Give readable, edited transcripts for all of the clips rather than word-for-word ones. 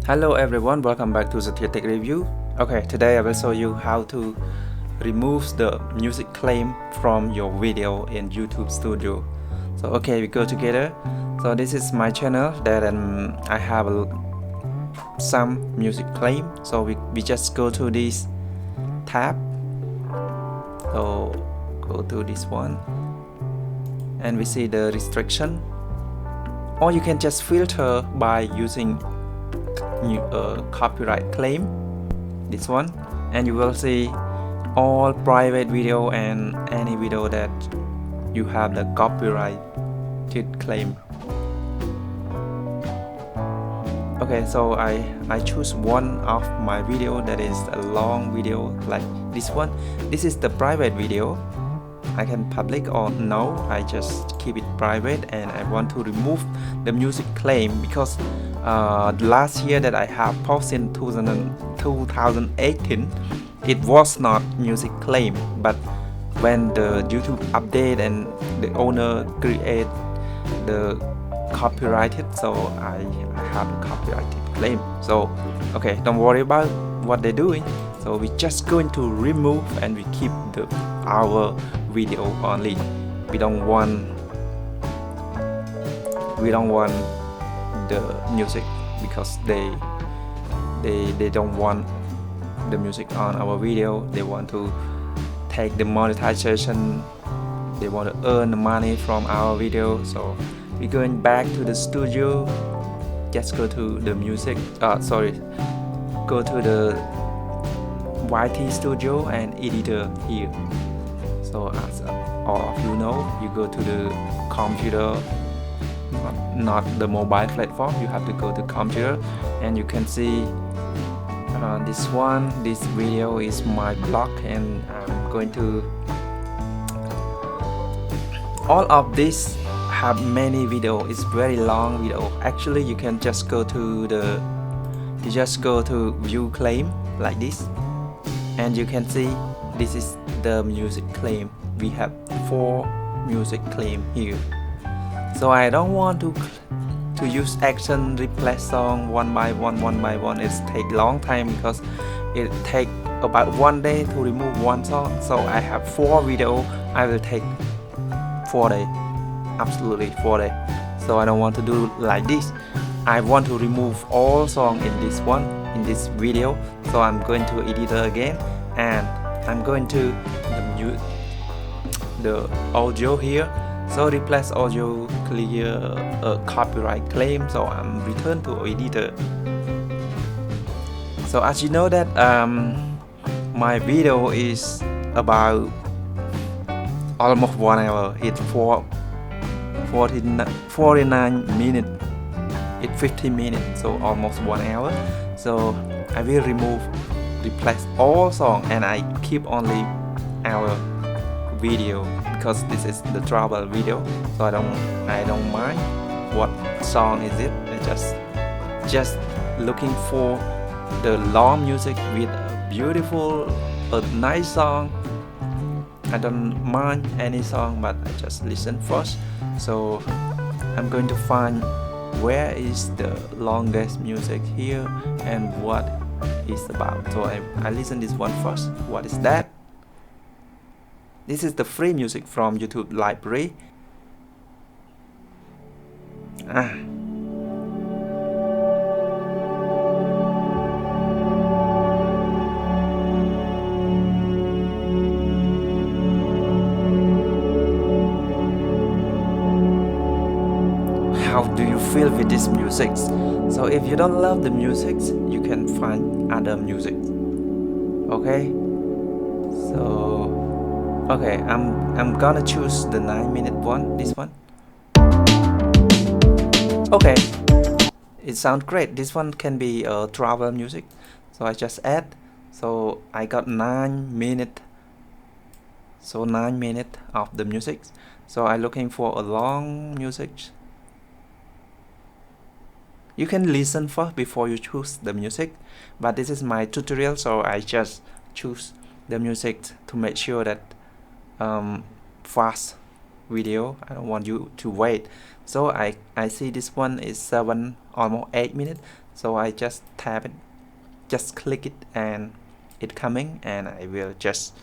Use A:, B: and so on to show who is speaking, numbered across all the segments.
A: Hello everyone, welcome back to Sothea Tech review. Okay, today I will show you how to remove the music claim from your video in YouTube Studio. So okay, we go together. So this is my channel that I have some music claim. So we just go to this tab. So go to this one and we see the restriction, or you can just filter by using copyright claim, this one, and you will see all private video and any video that you have the copyrighted claim. Okay, so I choose one of my video that is a long video like this one. This is the private video. I can public or no, I just keep it private, and I want to remove the music claim because last year that I have posted in 2018, it was not music claim, but when the YouTube update and the owner create the copyrighted, so I have the copyrighted claim. So okay, don't worry about what they're doing. So we just going to remove and we keep our video only. We don't want the music because they don't want the music on our video. They want to take the monetization. They want to earn the money from our video. So we're going back to the studio. Just go to the music. Go to the YT Studio and editor here. So as all of you know, you go to the computer, not the mobile platform. You have to go to computer, and you can see this one. This video is my blog, and I'm going to. All of this have many video. It's very long video. Actually, you can just go to view claim like this, and you can see this is the music claim. We have 4 music claim here. So I don't want to use action replace song one by one. It's take long time because it take about 1 day to remove one song. So I have 4 video. I will take 4 days, absolutely 4 days. So I don't want to do like this. I want to remove all song in this video. So I'm going to editor again, and I'm going to the audio here. So replace audio, clear copyright claim. So I'm return to editor. So as you know that my video is about almost 1 hour. It's 49 minutes. It's 50 minutes. So almost 1 hour. So I will replace all song, and I keep only our video because this is the travel video. So I don't mind what song is it. I just looking for the long music with a beautiful, nice song. I don't mind any song, but I just listen first. So I'm going to find where is the longest music here and what is about. So I listen this one first. What is that? This is the free music from YouTube library. How do you feel with this music? So if you don't love the music, you can find other music. Okay. So okay, I'm gonna choose the 9-minute one. This one. Okay, it sounds great. This one can be travel music. So I just add. So I got 9 minutes. So 9 minutes of the music. So I'm looking for a long music. You can listen first before you choose the music, but this is my tutorial, so I just choose the music to make sure that fast video. I don't want you to wait. So I see this one is almost 8 minutes. So I just tap it, just click it, and it coming, and I will just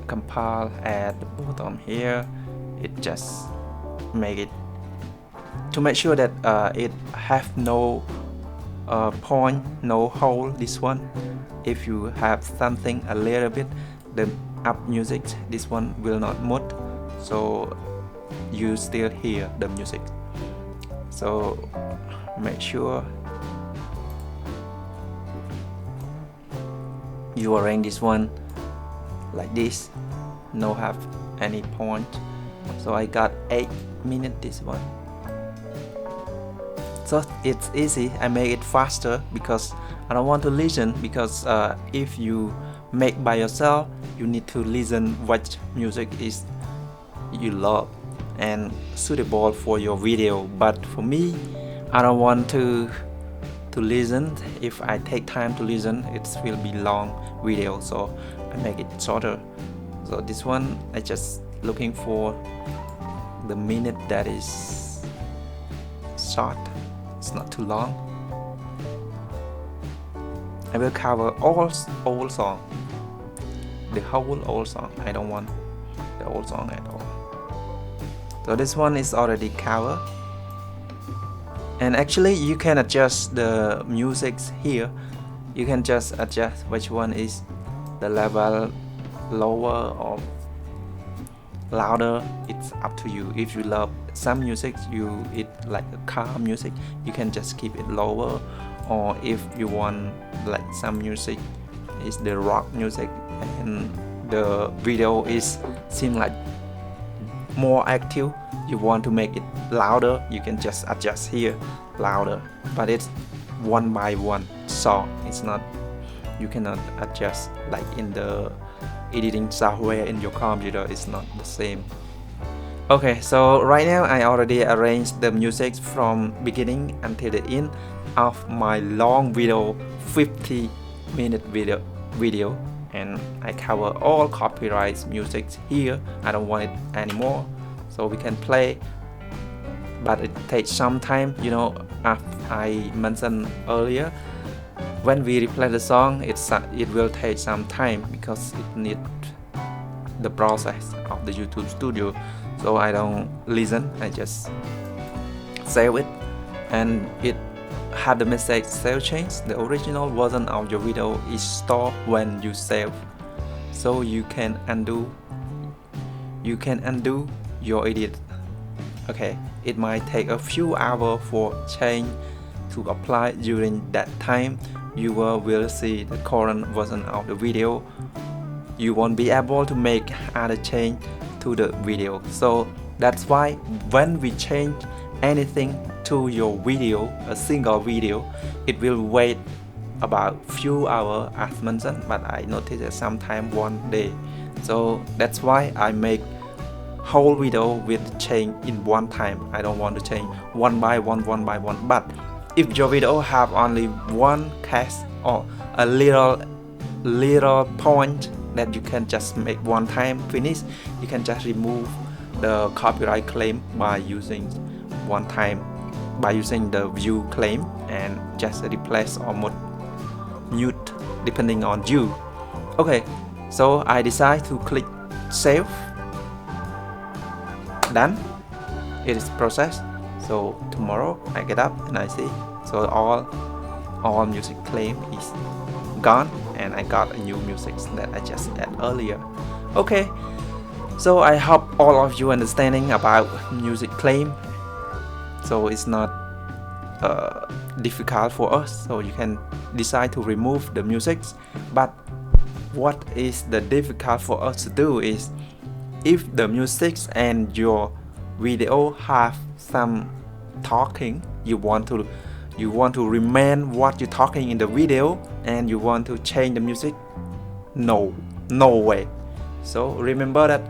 A: compile at the bottom here. It just make it to make sure that it have no point, no hole. This one, if you have something a little bit the up music, this one will not move, so you still hear the music. So make sure you arrange this one like this, no have any point. So I got 8 minutes this one. So it's easy. I make it faster because I don't want to listen, because if you make by yourself, you need to listen what music is you love and suitable for your video. But for me, I don't want to listen. If I take time to listen, it will be long video, so I make it shorter. So this one I just looking for the minute that is short, it's not too long. I will cover all old song, the whole old song. I don't want the old song at all. So this one is already covered, and actually you can adjust the music here. You can just adjust which one is the level, lower or louder. It's up to you. If you love some music, it like a car music, you can just keep it lower. Or if you want like some music is the rock music and the video is seem like more active, you want to make it louder, you can just adjust here louder. But it's one by one song. It's not, you cannot adjust like in the editing software in your computer. It's not the same. Okay, so right now I already arranged the music from beginning until the end of my long video, 50-minute video, and I cover all copyright music here. I don't want it anymore, so we can play, but it takes some time, you know. As I mentioned earlier, when we replay the song, it will take some time because it needs the process of the YouTube Studio. So I don't listen, I just save it, and it had the message save change. The original version of your video is stored when you save, so you can undo your edit. Okay, it might take a few hours for change to apply. During that time, you will see the current version of the video. You won't be able to make other change to the video. So that's why when we change anything to your video, a single video, it will wait about few hours as mentioned, but I noticed that sometimes 1 day. So that's why I make whole video with change in one time. I don't want to change one by one. But if your video have only one case or a little point that you can just make one time finish, you can just remove the copyright claim by using one time, by using the view claim, and just replace or mute depending on you. Okay, so I decide to click save. Done. It is processed. So tomorrow I get up and I see, so all music claim is gone, and I got a new music that I just add earlier. Okay, so I hope all of you understanding about music claim. So it's not difficult for us, so you can decide to remove the music. But what is the difficult for us to do is, if the music and your video have some talking, you want to remain what you're talking in the video, and you want to change the music, no way. So remember that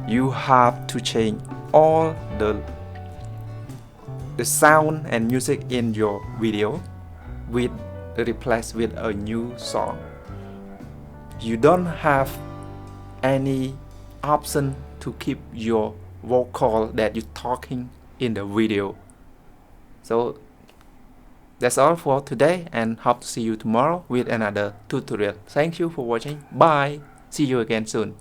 A: you have to change all the sound and music in your video with replace with a new song. You don't have any option to keep your vocal that you're talking in the video. So that's all for today, and hope to see you tomorrow with another tutorial. Thank you for watching. Bye. See you again soon.